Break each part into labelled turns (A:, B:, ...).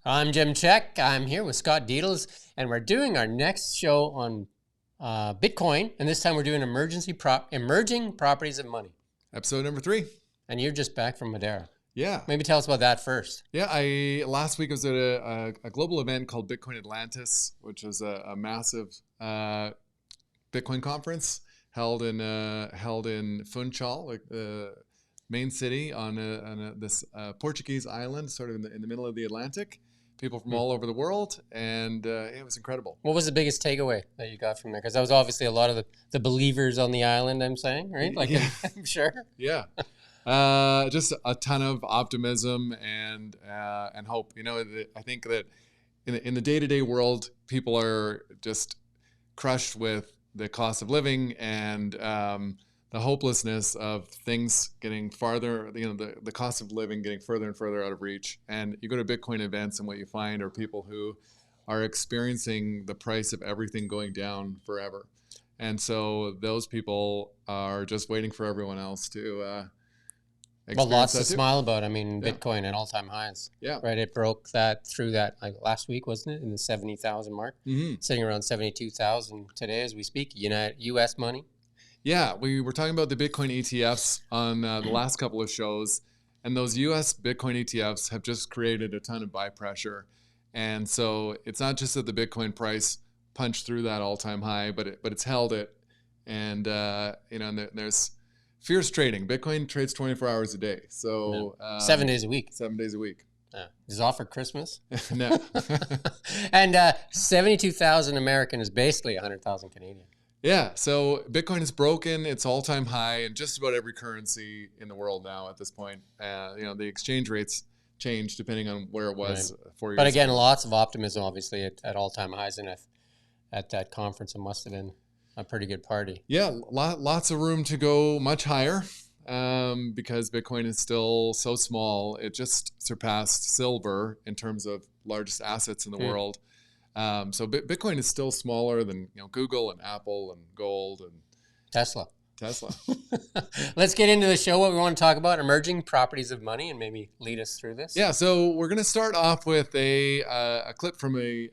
A: I'm Jim Check. I'm here with Scott Deedles, and we're doing our next show on Bitcoin, and this time we're doing emerging properties of money.
B: Episode number 3.
A: And you're just back from Madeira.
B: Yeah.
A: Maybe tell us about that first.
B: Yeah, last week I was at a global event called Bitcoin Atlantis, which is a massive Bitcoin conference held in Funchal, like the main city on this Portuguese island, sort of in the middle of the Atlantic. People from all over the world, and it was incredible.
A: What was the biggest takeaway that you got from there? Because that was obviously a lot of the believers on the island, I'm saying, right? Like, yeah. I'm sure.
B: Yeah. Just a ton of optimism and hope. You know, I think that in the day-to-day world, people are just crushed with the cost of living and the hopelessness of things getting farther, the cost of living getting further and further out of reach. And you go to Bitcoin events and what you find are people who are experiencing the price of everything going down forever. And so those people are just waiting for everyone else to
A: well, lots to smile about. I mean, yeah. Bitcoin at all-time highs.
B: Yeah.
A: Right. It broke through that like last week, wasn't it? In the 70,000 mark. Mm-hmm. Sitting around 72,000 today as we speak. U.S. money. Yeah,
B: we were talking about the Bitcoin ETFs on the last couple of shows, and those U.S. Bitcoin ETFs have just created a ton of buy pressure. And so it's not just that the Bitcoin price punched through that all-time high, but it's held it. And and there's fierce trading. Bitcoin trades 24 hours a day. So
A: 7 days a week.
B: 7 days a week.
A: Is it off for Christmas?
B: No.
A: And 72,000 American is basically 100,000 Canadian.
B: Yeah. So Bitcoin has broken its all-time high in just about every currency in the world now at this point. The exchange rates change depending on where it was 4 years ago.
A: But again, lots of optimism, obviously, at all-time highs. And at that conference, it must have been a pretty good party.
B: Yeah, lots of room to go much higher because Bitcoin is still so small. It just surpassed silver in terms of largest assets in the world. So Bitcoin is still smaller than Google and Apple and gold and
A: Tesla.
B: Let's
A: get into the show. What we want to talk about: emerging properties of money, and maybe lead us through this.
B: Yeah. So we're going to start off with a clip from a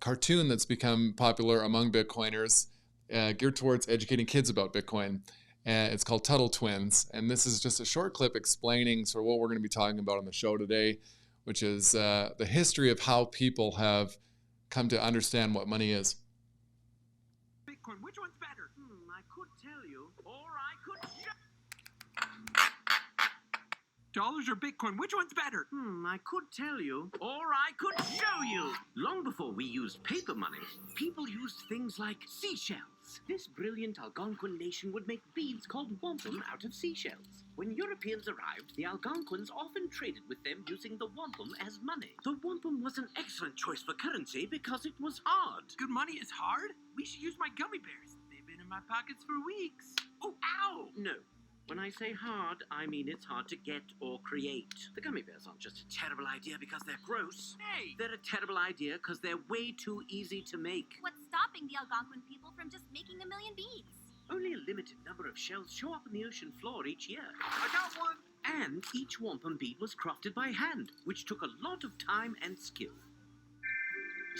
B: cartoon that's become popular among Bitcoiners, geared towards educating kids about Bitcoin. It's called Tuttle Twins. And this is just a short clip explaining sort of what we're going to be talking about on the show today, which is the history of how people have come to understand what money is.
C: Bitcoin, which one's better? I could tell you, or I could... Dollars or Bitcoin, which one's better? I could tell you, or I could show you. Long before we used paper money, people used things like seashells. This brilliant Algonquin nation would make beads called wampum out of seashells. When Europeans arrived, the Algonquins often traded with them using the wampum as money. The wampum was an excellent choice for currency because it was hard. Good money is hard? We should use my gummy bears. They've been in my pockets for weeks. Oh, ow! No. When I say hard, I mean it's hard to get or create. The gummy bears aren't just a terrible idea because they're gross. Hey! They're a terrible idea because they're way too easy to make.
D: What's stopping the Algonquin people from just making a million beads?
C: Only a limited number of shells show up on the ocean floor each year. I got one! And each wampum bead was crafted by hand, which took a lot of time and skill.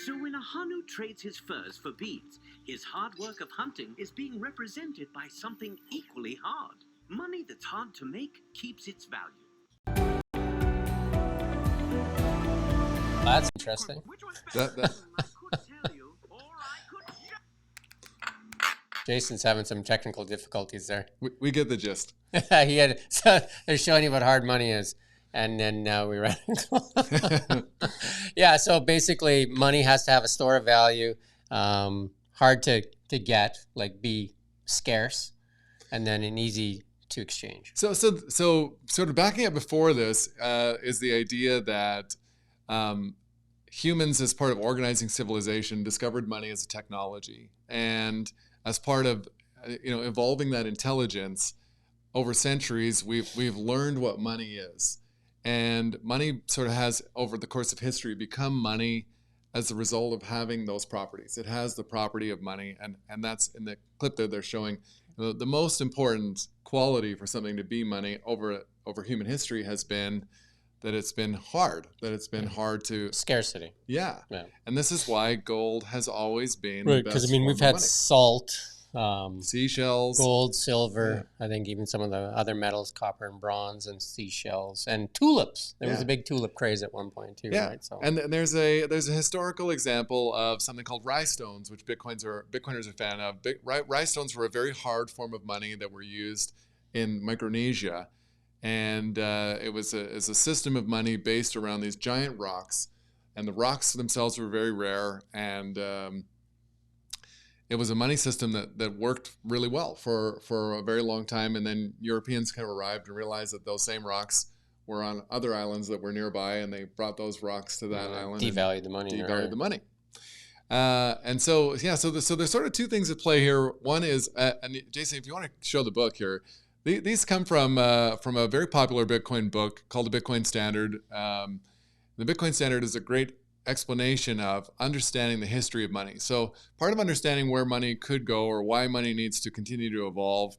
C: So when a Hanu trades his furs for beads, his hard work of hunting is being represented by something equally hard. Money that's hard to make keeps its value.
A: That's interesting. Jason's having some technical difficulties there.
B: We get the gist.
A: So they're showing you what hard money is, and then now we ran. Yeah. So basically, money has to have a store of value, hard to get, like be scarce, and then an easy to exchange.
B: So sort of backing up before this is the idea that humans, as part of organizing civilization, discovered money as a technology, and as part of evolving that intelligence over centuries, we've learned what money is, and money sort of has, over the course of history, become money as a result of having those properties. It has the property of money, and that's in the clip that they're showing. The most important quality for something to be money over human history has been it's been hard, to
A: Scarcity.
B: yeah. And this is why gold has always been
A: Right,
B: the
A: because
B: best
A: I mean,
B: form
A: we've
B: of
A: had
B: money.
A: salt,
B: Seashells,
A: gold, silver. I think even some of the other metals, copper and bronze, and seashells, and tulips. There was a big tulip craze at one point too, right? So,
B: and there's a historical example of something called rye stones, which Bitcoiners are a fan of. Rye stones were a very hard form of money that were used in Micronesia, and it was a system of money based around these giant rocks, and the rocks themselves were very rare, and it was a money system that worked really well for a very long time. And then Europeans kind of arrived and realized that those same rocks were on other islands that were nearby, and they brought those rocks to that island.
A: Devalued the money.
B: Devalued the money. And so there's sort of two things at play here. One is, and Jason, if you want to show the book here, these come from a very popular Bitcoin book called the Bitcoin Standard. The Bitcoin Standard is a great explanation of understanding the history of money. So part of understanding where money could go or why money needs to continue to evolve,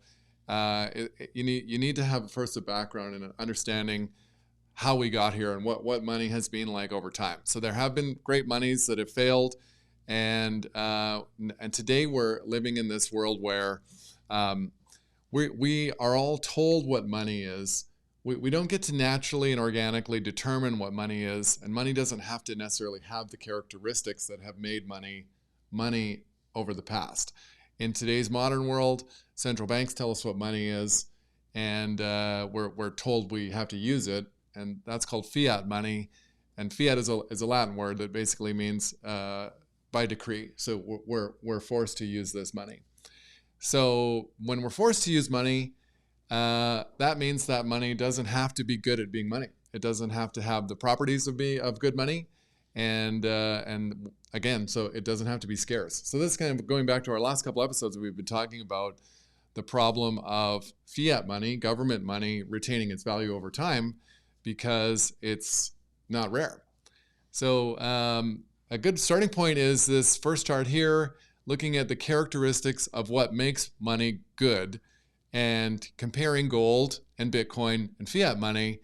B: you need to have first a background and an understanding how we got here and what money has been like over time. So there have been great monies that have failed, and today we're living in this world where we are all told what money is. We don't get to naturally and organically determine what money is, and money doesn't have to necessarily have the characteristics that have made money over the past. In today's modern world, central banks tell us what money is, and we're told we have to use it, and that's called fiat money. And fiat is a Latin word that basically means by decree. So we're forced to use this money. So when we're forced to use money, that means that money doesn't have to be good at being money. It doesn't have to have the properties of good money, and again, so it doesn't have to be scarce. So this is kind of going back to our last couple episodes. We've been talking about the problem of fiat money, government money, retaining its value over time because it's not rare. So a good starting point is this first chart here, looking at the characteristics of what makes money good, and comparing gold and Bitcoin and fiat money.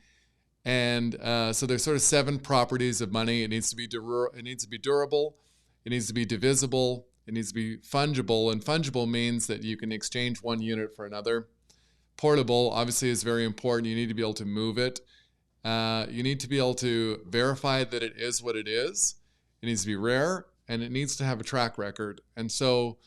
B: And so there's sort of 7 properties of money. It needs to be durable. It needs to be divisible. It needs to be fungible. And fungible means that you can exchange one unit for another. Portable, obviously, is very important. You need to be able to move it. You need to be able to verify that it is what it is. It needs to be rare, and it needs to have a track record. And so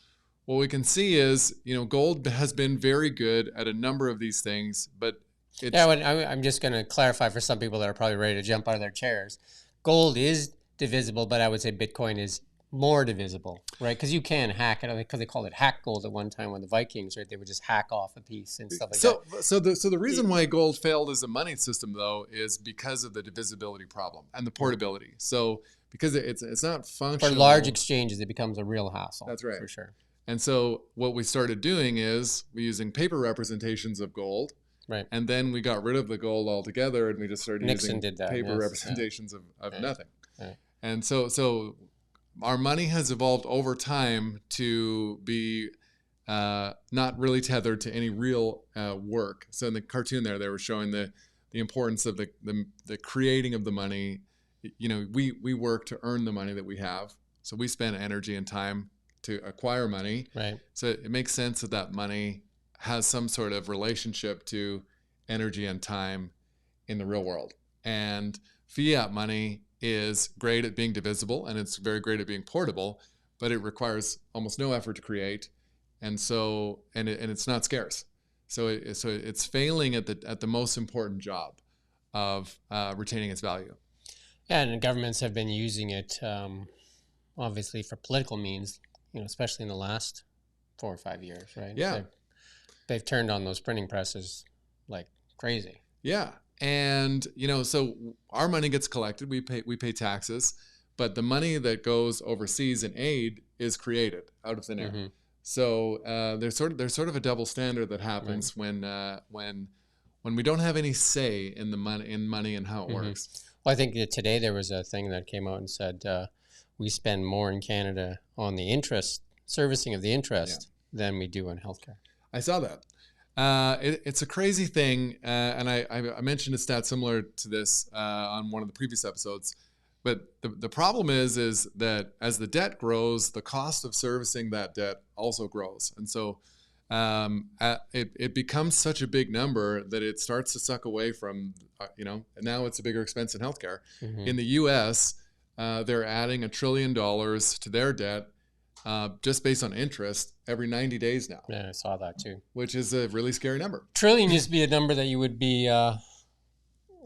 B: what we can see is, gold has been very good at a number of these things, but
A: I'm just going to clarify for some people that are probably ready to jump out of their chairs. Gold is divisible, but I would say Bitcoin is more divisible, right? Because you can hack it, because they called it hack gold at one time when the Vikings, right? They would just hack off a piece and stuff like that.
B: So the reason why gold failed as a money system, though, is because of the divisibility problem and the portability. So because it's not functional.
A: For large exchanges, it becomes a real hassle.
B: That's right.
A: For sure.
B: And so what we started doing is we're using paper representations of gold.
A: Right.
B: And then we got rid of the gold altogether, and we just started
A: Nixon
B: using
A: did that,
B: paper
A: yes.
B: representations of nothing.
A: Right.
B: And so our money has evolved over time to be not really tethered to any real work. So in the cartoon there, they were showing the importance of the creating of the money. We work to earn the money that we have. So we spend energy and time to acquire money.
A: Right.
B: So it makes sense that money has some sort of relationship to energy and time in the real world. And fiat money is great at being divisible, and it's very great at being portable, but it requires almost no effort to create, and it's not scarce. So it's failing at the most important job of retaining its value.
A: Yeah, and governments have been using it, obviously, for political means. Especially in the last 4 or 5 years, right?
B: Yeah.
A: They've turned on those printing presses like crazy.
B: Yeah. And, so our money gets collected, we pay taxes, but the money that goes overseas in aid is created out of thin air. Mm-hmm. So there's sort of a double standard that happens when we don't have any say in the money and how it works.
A: Well, I think that today there was a thing that came out and said we spend more in Canada on the servicing of the interest than we do on healthcare.
B: I saw that. It's a crazy thing, and I mentioned a stat similar to this on one of the previous episodes. But the problem is that as the debt grows, the cost of servicing that debt also grows, and so it becomes such a big number that it starts to suck away from and now it's a bigger expense in healthcare.
A: Mm-hmm.
B: In the U.S., they're adding $1 trillion to their debt just based on interest every 90 days now.
A: Yeah, I saw that too.
B: Which is a really scary number.
A: Trillion used to be a number that you would be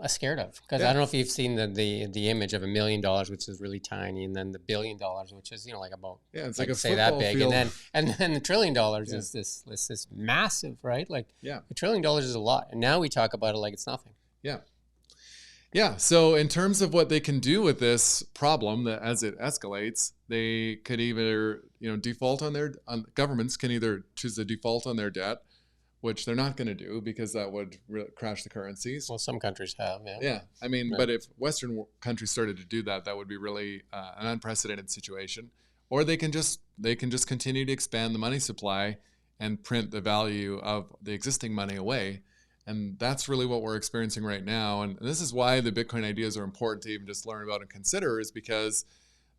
A: scared of, because I don't know if you've seen the image of $1 million, which is really tiny, and then the $1 billion, which is like about
B: it's like a
A: say that big,
B: field.
A: and then the $1 trillion is this massive, right? Like $1 trillion is a lot, and now we talk about it like it's nothing.
B: Yeah. So in terms of what they can do with this problem, that as it escalates, they could either default on governments can either choose to default on their debt, which they're not going to do because that would crash the currencies.
A: Well, some countries have,
B: Yeah. I mean, but if Western countries started to do that, that would be really an unprecedented situation. Or they can just continue to expand the money supply and print the value of the existing money away. And that's really what we're experiencing right now. And this is why the Bitcoin ideas are important to even just learn about and consider, is because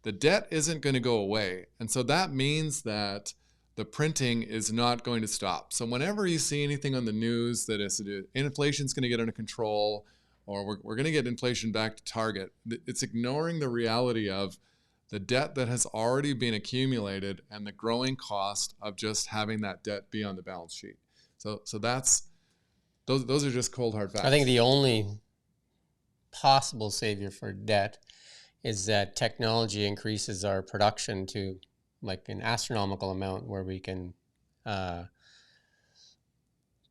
B: the debt isn't going to go away. And so that means that the printing is not going to stop. So whenever you see anything on the news that is inflation's going to get under control, or we're going to get inflation back to target, it's ignoring the reality of the debt that has already been accumulated and the growing cost of just having that debt be on the balance sheet. So that's those are just cold hard facts.
A: I think the only possible savior for debt is that technology increases our production to like an astronomical amount where we can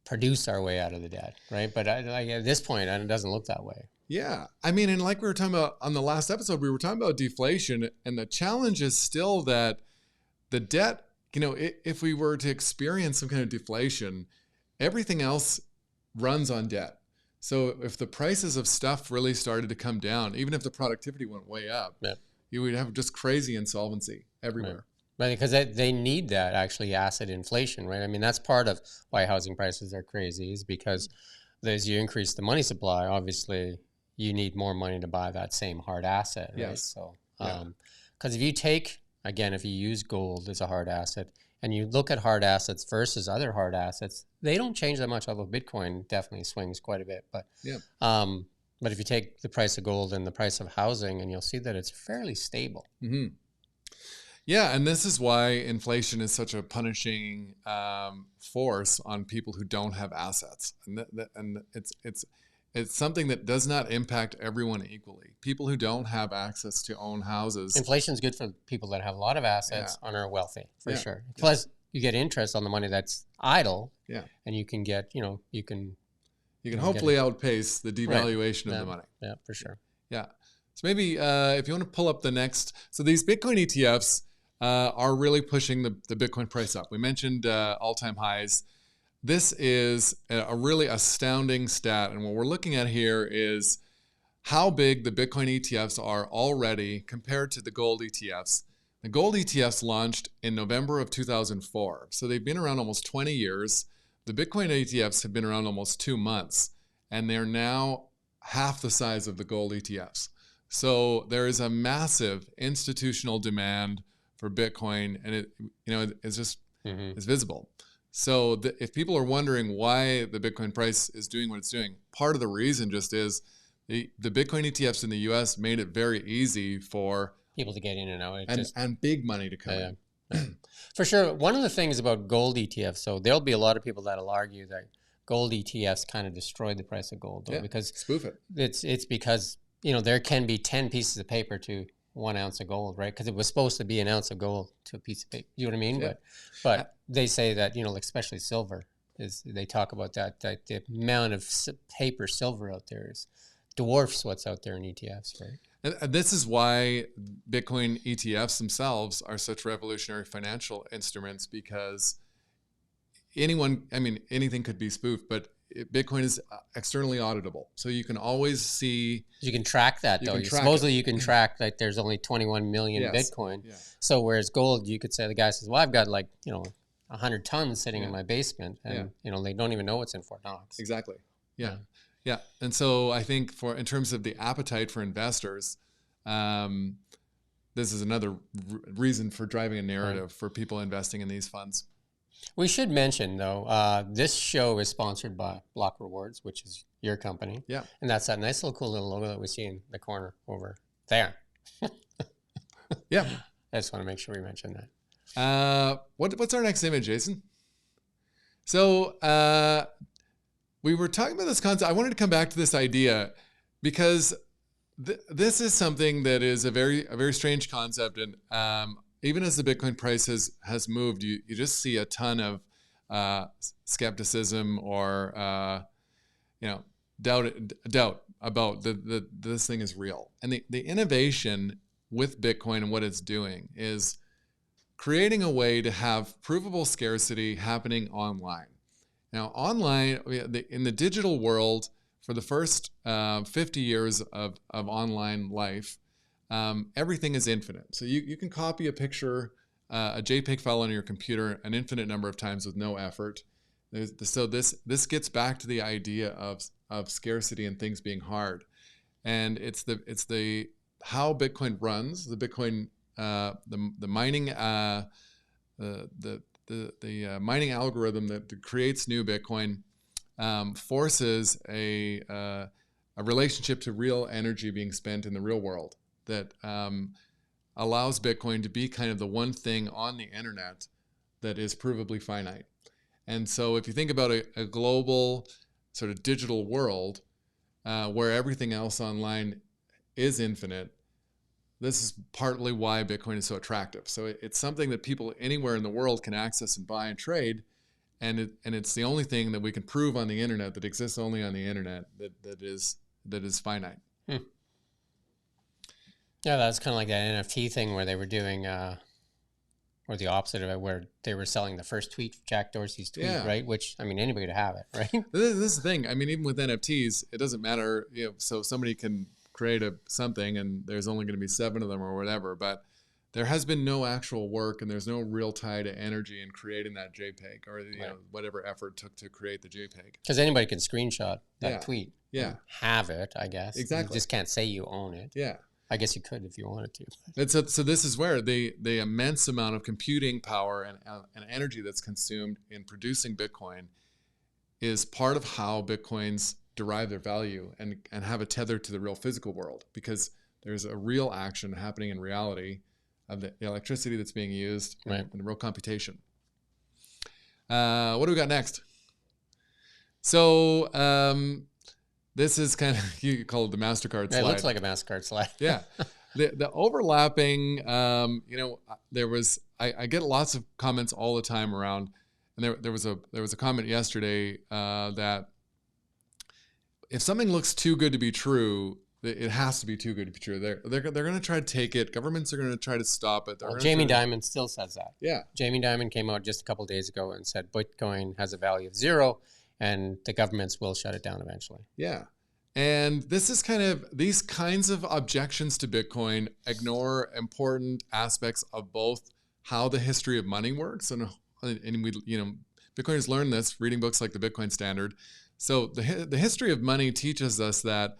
A: produce our way out of the debt, right? But at this point, it doesn't look that way.
B: Yeah. I mean, and like we were talking about on the last episode, we were talking about deflation, and the challenge is still that the debt, if we were to experience some kind of deflation, everything else runs on debt. So if the prices of stuff really started to come down, even if the productivity went way up, you would have just crazy insolvency everywhere.
A: Right, because they need that actually asset inflation, right? I mean, that's part of why housing prices are crazy, is because as you increase the money supply, obviously you need more money to buy that same hard asset, right?
B: Yes.
A: So, because if you use gold as a hard asset, and you look at hard assets versus other hard assets, they don't change that much, although Bitcoin definitely swings quite a bit. But if you take the price of gold and the price of housing, and you'll see that it's fairly stable.
B: Mm-hmm. Yeah, and this is why inflation is such a punishing force on people who don't have assets, and it's something that does not impact everyone equally. People who don't have access to own houses.
A: Inflation is good for people that have a lot of assets and are wealthy, for sure. Plus, you get interest on the money that's idle. Yeah, and you can get, you can
B: hopefully outpace the devaluation of the money.
A: Yeah, for sure.
B: Yeah. So maybe if you want to pull up the next, so these Bitcoin ETFs are really pushing the Bitcoin price up. We mentioned all-time highs. This is a really astounding stat. And what we're looking at here is how big the Bitcoin ETFs are already compared to the gold ETFs. The gold ETFs launched in November of 2004. So they've been around almost 20 years. The Bitcoin ETFs have been around almost 2 months. And they're now half the size of the gold ETFs. So there is a massive institutional demand for Bitcoin, and it's just it's visible. So if people are wondering why the Bitcoin price is doing what it's doing, part of the reason just is the Bitcoin ETFs in the U.S. made it very easy for
A: people to get in and out,
B: and big money to come in.
A: For sure. One of the things about gold ETFs, so there'll be a lot of people that'll argue that gold ETFs kind of destroyed the price of gold, because
B: spoof it.
A: It's because there can be 10 pieces of paper to 1 ounce of gold, right? Because it was supposed to be an ounce of gold to a piece of paper. You know what I mean?
B: Yeah.
A: But they say that like especially silver they talk about that the amount of paper silver out there dwarfs what's out there in ETFs, right?
B: And this is why Bitcoin ETFs themselves are such revolutionary financial instruments, because anything could be spoofed, but Bitcoin is externally auditable. So you can always see. You
A: can track that, though. Supposedly you can track like there's only 21 million Bitcoin. Yeah. So whereas gold, you could say, the guy says, well, I've got like, 100 tons sitting in
B: Yeah.
A: my basement, and they don't even know what's in Fort Knox.
B: Exactly. Yeah. And so I think in terms of the appetite for investors, this is another reason for driving a narrative for people investing in these funds.
A: We should mention, though, this show is sponsored by Block Rewards, which is your company.
B: Yeah.
A: And that's that nice little cool little logo that we see in the corner over there.
B: Yeah.
A: I just want to make sure we mention that.
B: What's our next image, Jason? So we were talking about this concept. I wanted to come back to this idea because this is something that is a very strange concept, and even as the Bitcoin price has moved, you just see a ton of skepticism or doubt about this thing is real. And the innovation with Bitcoin and what it's doing is creating a way to have provable scarcity happening online. Now, online, in the digital world, for the first 50 years of online life, everything is infinite. So you can copy a picture, a JPEG file on your computer an infinite number of times with no effort. So this gets back to the idea of scarcity and things being hard. And it's the how Bitcoin runs, the Bitcoin the mining the mining algorithm that creates new Bitcoin forces a relationship to real energy being spent in the real world that allows Bitcoin to be kind of the one thing on the internet that is provably finite. And so if you think about a global sort of digital world where everything else online is infinite, this is partly why Bitcoin is so attractive. So it's something that people anywhere in the world can access and buy and trade. And it's the only thing that we can prove on the internet that exists only on the internet that is finite.
A: Yeah, that's kind of like that NFT thing where they were doing, or the opposite of it, where they were selling the first tweet, Jack Dorsey's tweet, right? Which, I mean, anybody could have it, right?
B: This is the thing. I mean, even with NFTs, it doesn't matter. So somebody can create something and there's only going to be 7 of them or whatever, but there has been no actual work and there's no real tie to energy in creating that JPEG or whatever effort took to create the JPEG.
A: Because anybody can screenshot that tweet.
B: Yeah.
A: Have it, I guess.
B: Exactly.
A: You just can't say you own it.
B: Yeah.
A: I guess you could if you wanted to.
B: And so this is where the immense amount of computing power and energy that's consumed in producing Bitcoin is part of how Bitcoins derive their value and have a tether to the real physical world, because there's a real action happening in reality of the electricity that's being used in real computation. What do we got next? So this is kind of, you call it the MasterCard slide.
A: It looks like a MasterCard slide.
B: Yeah. The overlapping, there was, I get lots of comments all the time around, and there was a comment yesterday that if something looks too good to be true, it has to be too good to be true. They're going to try to take it. Governments are going to try to stop it.
A: Well, Jamie Dimon still says that.
B: Yeah.
A: Jamie Dimon came out just a couple of days ago and said Bitcoin has a value of 0 and the governments will shut it down eventually.
B: Yeah. And this is these kinds of objections to Bitcoin ignore important aspects of both how the history of money works, and we, Bitcoiners learn this reading books like the Bitcoin Standard. So the history of money teaches us that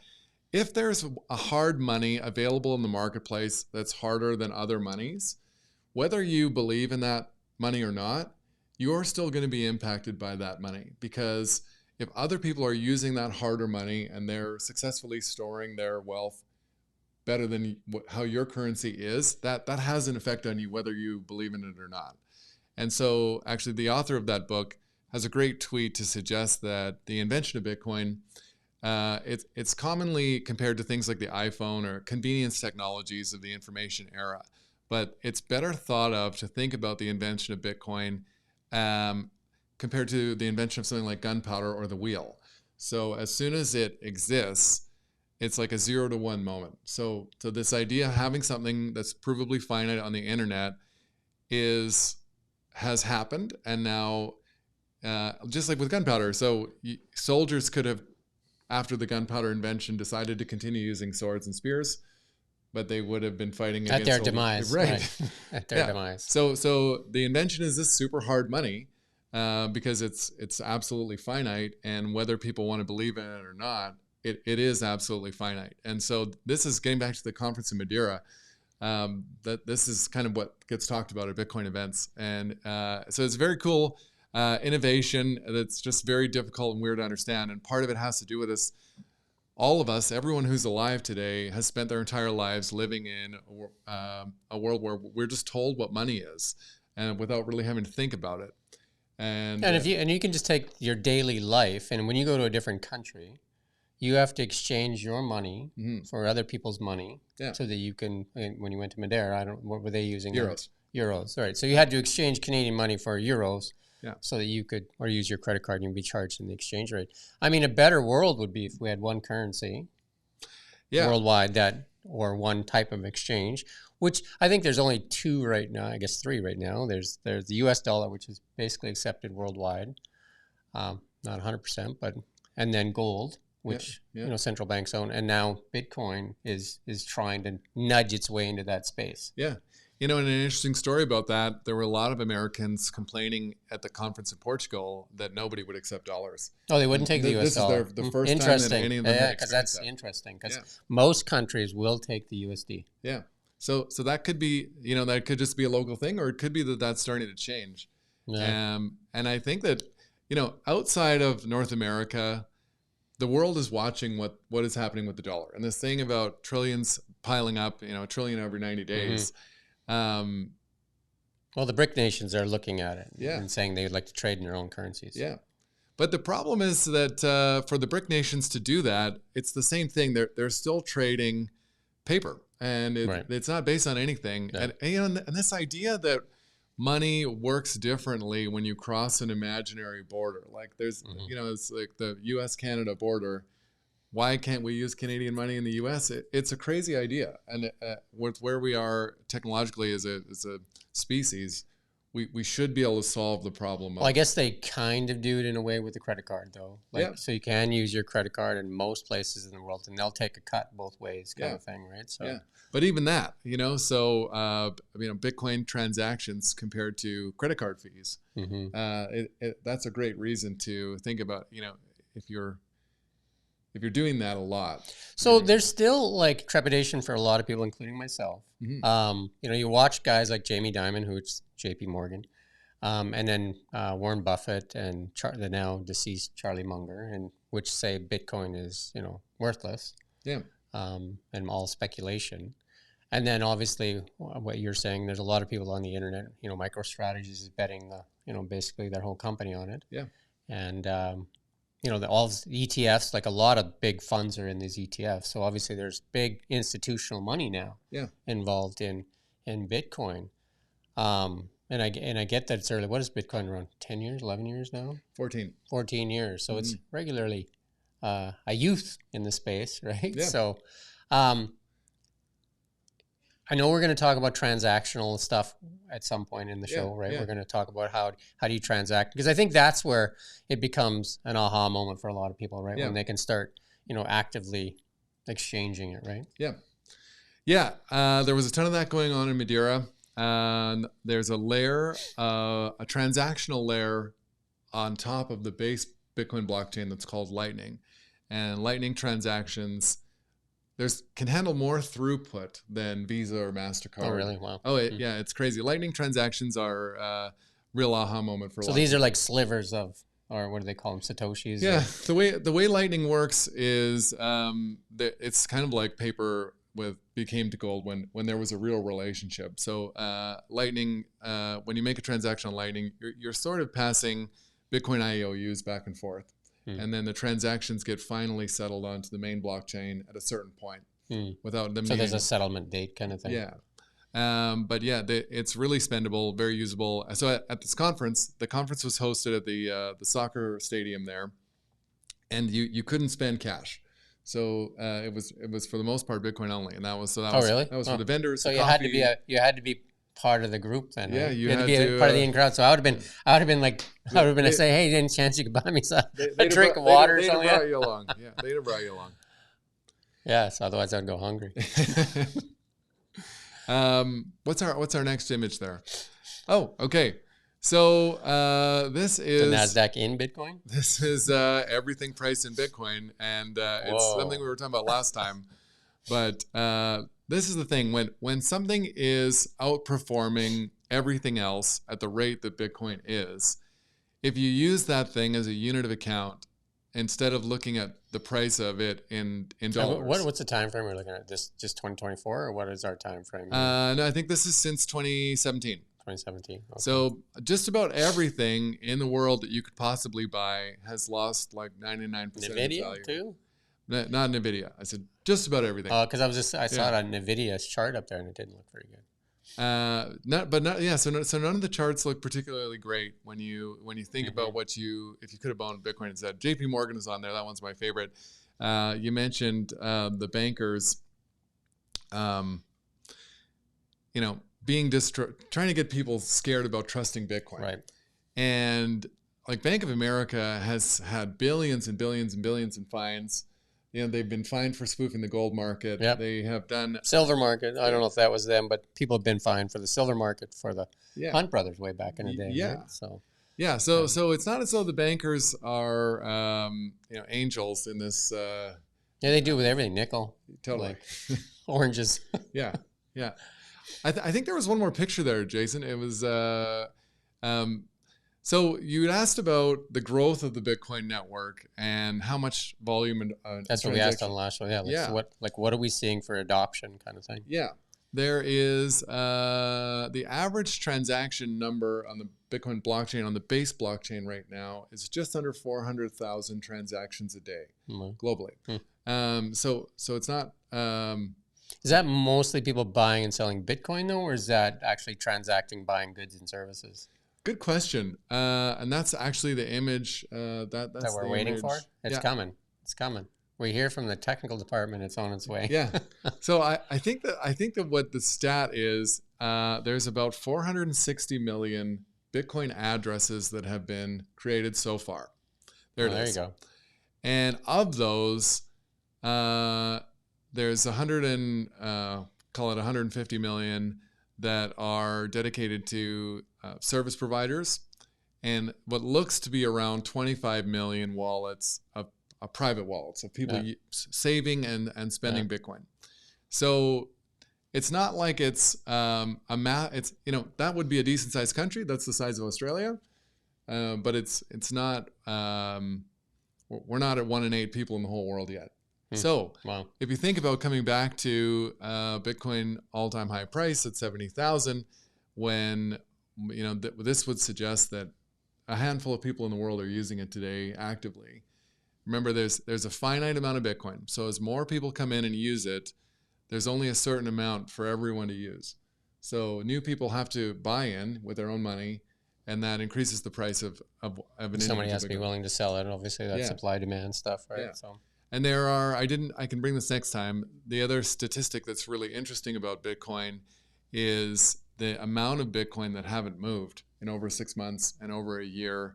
B: if there's a hard money available in the marketplace that's harder than other monies, whether you believe in that money or not, you're still going to be impacted by that money, because if other people are using that harder money and they're successfully storing their wealth better than how your currency is, that has an effect on you whether you believe in it or not. And so actually the author of that book has a great tweet to suggest that the invention of Bitcoin, it's commonly compared to things like the iPhone or convenience technologies of the information era. But it's better thought of to think about the invention of Bitcoin compared to the invention of something like gunpowder or the wheel. So as soon as it exists, it's like a 0 to 1 moment. So this idea of having something that's provably finite on the internet has happened, and now just like with gunpowder, so soldiers could have, after the gunpowder invention, decided to continue using swords and spears. but they would have been fighting
A: at
B: against
A: their
B: all-
A: demise,
B: right?
A: At their demise.
B: So the invention is this super hard money because it's absolutely finite, and whether people want to believe in it or not, it is absolutely finite. And so this is getting back to the conference in Madeira. That this is kind of what gets talked about at Bitcoin events, and so it's very cool innovation that's just very difficult and weird to understand. And part of it has to do with this. All of us, everyone who's alive today, has spent their entire lives living in a world where we're just told what money is, and without really having to think about it. And
A: if you can just take your daily life, and when you go to a different country, you have to exchange your money for other people's money, so that you can. When you went to Madeira, what were they using?
B: Euros.
A: Euros, right? So you had to exchange Canadian money for euros, so that you could, or use your credit card and you'd be charged in the exchange rate. I mean, a better world would be if we had one currency, worldwide, or one type of exchange. Which I think there's only two right now. I guess three right now. There's the U.S. dollar, which is basically accepted worldwide, not 100%, but and then gold, which central banks own, and now Bitcoin is trying to nudge its way into that space.
B: Yeah. And an interesting story about that, there were a lot of Americans complaining at the conference in Portugal that nobody would accept dollars.
A: Oh, they wouldn't take the U.S. dollar.
B: This is the first time that any of them had
A: because that's interesting, because most countries will take the USD.
B: Yeah. So that could be, that could just be a local thing, or it could be that that's starting to change.
A: Yeah.
B: And I think that, outside of North America, the world is watching what is happening with the dollar. And this thing about trillions piling up, a trillion every 90 days.
A: Well, the BRIC nations are looking at it and saying they would like to trade in their own currencies.
B: Yeah. But the problem is that for the BRIC nations to do that, it's the same thing. They're still trading paper, and it's not based on anything. Yeah. And this idea that money works differently when you cross an imaginary border, like there's, it's like the U.S.-Canada border. Why can't we use Canadian money in the U.S.? It's a crazy idea. And with where we are technologically as a species, we should be able to solve the problem.
A: Well, I guess they kind of do it in a way with the credit card, though. So you can use your credit card in most places in the world, and they'll take a cut both ways, kind of thing, right? So,
B: but even that, so Bitcoin transactions compared to credit card fees, that's a great reason to think about. If you're doing that a lot.
A: So there's still like trepidation for a lot of people, including myself. You watch guys like Jamie Dimon, who's JP Morgan, and then Warren Buffett and the now deceased Charlie Munger, and which say Bitcoin is, worthless.
B: Yeah.
A: And all speculation. And then obviously what you're saying, there's a lot of people on the internet, MicroStrategies is betting basically their whole company on it.
B: Yeah.
A: And, all the ETFs, like a lot of big funds are in these ETFs. So obviously there's big institutional money now involved in Bitcoin. And I get that it's early. What is Bitcoin around? 10 years, 11 years now?
B: 14
A: years. So it's regularly a youth in the space, right?
B: Yeah.
A: So I know we're going to talk about transactional stuff at some point in the show, right? We're going to talk about how do you transact, because I think that's where it becomes an aha moment for a lot of people, right? When they can start, actively exchanging it, right?
B: Yeah. Yeah. There was a ton of that going on in Madeira. There's a layer, a transactional layer on top of the base Bitcoin blockchain that's called Lightning. And Lightning transactions can handle more throughput than Visa or MasterCard.
A: Oh, really? Wow.
B: Oh, yeah, it's crazy. Lightning transactions are a real aha moment for a lot.
A: So these are like slivers of, or what do they call them, Satoshis?
B: Yeah, the way Lightning works is it's kind of like paper became to gold when there was a real relationship. So Lightning, when you make a transaction on Lightning, you're sort of passing Bitcoin IOUs back and forth. And then the transactions get finally settled onto the main blockchain at a certain point without them.
A: So there's a settlement date kind of thing.
B: Yeah. But yeah, it's really spendable, very usable. So at this conference, the conference was hosted at the soccer stadium there, and you couldn't spend cash. So it was for the most part Bitcoin only, and that was
A: really?
B: That was for the vendors.
A: So you had to be part of the group then.
B: Yeah,
A: right?
B: you
A: had to be part of the in crowd. So I would have been to say, hey, any chance you could buy me a drink of water or something?
B: They'd have brought you along. Yeah, they'd have brought you along.
A: Yes, otherwise I'd go hungry.
B: What's our next image there? Oh, okay. So this
A: The
B: is
A: NASDAQ in Bitcoin?
B: This is everything priced in Bitcoin, and it's
A: Whoa.
B: something we were talking about last time. But this is the thing: when something is outperforming everything else at the rate that Bitcoin is, if you use that thing as a unit of account instead of looking at the price of it in dollars.
A: What's the time frame we're looking at? This just 2024, or what is our time frame?
B: No, I think this is since 2017.
A: 2017. Okay.
B: So just about everything in the world that you could possibly buy has lost like 99% of its
A: NVIDIA
B: value.
A: too?
B: Not NVIDIA. I said just about everything.
A: Because I saw it on NVIDIA's chart up there, and it didn't look very good.
B: So none of the charts look particularly great when you think about if you could have owned Bitcoin instead. JP Morgan is on there. That one's my favorite. You mentioned the bankers, being trying to get people scared about trusting Bitcoin.
A: Right.
B: And like Bank of America has had billions and billions and billions in fines. They've been fined for spoofing the gold market.
A: Yep.
B: They have done
A: silver market. I don't know if that was them, but people have been fined for the silver market for the Hunt brothers way back in the day.
B: Yeah.
A: Right?
B: So it's not as though the bankers are angels in this.
A: Yeah, they do with everything. Nickel.
B: Totally.
A: Like oranges.
B: Yeah. I think there was one more picture there, Jason. It was so you had asked about the growth of the Bitcoin network and how much volume and
A: that's what we asked on the last one. So what are we seeing for adoption kind of thing?
B: Yeah. There is the average transaction number on the Bitcoin blockchain, on the base blockchain right now, is just under 400,000 transactions a day globally. So it's not.
A: Is that mostly people buying and selling Bitcoin though, or is that actually transacting, buying goods and services?
B: Good question. And that's actually the image that's
A: we're waiting for. It's coming. It's coming. We hear from the technical department. It's on its way.
B: Yeah. So I think that what the stat is, there's about 460 million Bitcoin addresses that have been created so far. There you go. And of those, there's 150 million that are dedicated to service providers, and what looks to be around 25 million wallets of private wallets of people saving and spending Bitcoin. So it's not like it's it's that would be a decent sized country. That's the size of Australia, but it's not. We're not at 1 in 8 people in the whole world yet. So if you think about coming back to Bitcoin all-time high price at 70,000, when this would suggest that a handful of people in the world are using it today actively. Remember, there's a finite amount of Bitcoin. So as more people come in and use it, there's only a certain amount for everyone to use. So new people have to buy in with their own money, and that increases the price of an
A: somebody has to be willing to sell it. Obviously, that's supply demand stuff, right?
B: Yeah. So. And there are, I can bring this next time. The other statistic that's really interesting about Bitcoin is the amount of Bitcoin that haven't moved in over 6 months and over a year.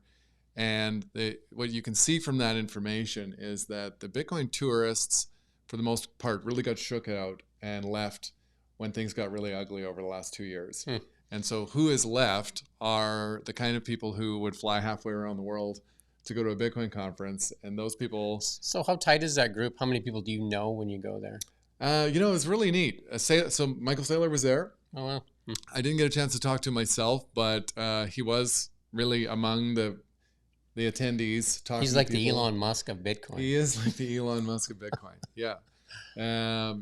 B: And what you can see from that information is that the Bitcoin tourists, for the most part, really got shook out and left when things got really ugly over the last 2 years. And so who is left are the kind of people who would fly halfway around the world to go to a Bitcoin conference, and those people.
A: So how tight is that group? How many people do you know when you go there?
B: It was really neat. So Michael Saylor was there.
A: Oh, wow.
B: I didn't get a chance to talk to him myself, but he was really among the attendees.
A: He's like the Elon Musk of Bitcoin.
B: He is like the Elon Musk of Bitcoin. Yeah.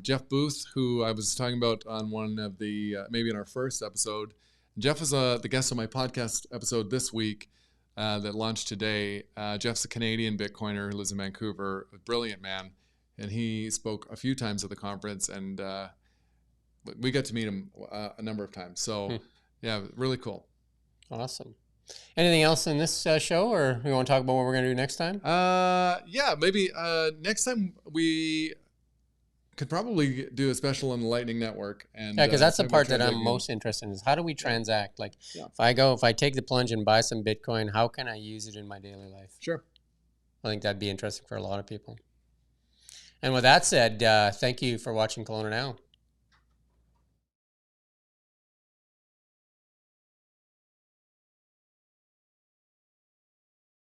B: Jeff Booth, who I was talking about on one of the, maybe in our first episode. Jeff was the guest on my podcast episode this week. That launched today. Jeff's a Canadian Bitcoiner who lives in Vancouver, a brilliant man, and he spoke a few times at the conference, and we got to meet him a number of times. So, yeah, really cool.
A: Awesome. Anything else in this show, or we want to talk about what we're going to do next time?
B: Yeah, maybe next time we could probably do a special on the Lightning Network. And
A: because that's the part that I'm most interested in is how do we transact? Like if I take the plunge and buy some Bitcoin, how can I use it in my daily life?
B: Sure.
A: I think that'd be interesting for a lot of people. And with that said, thank you for watching Kelowna Now.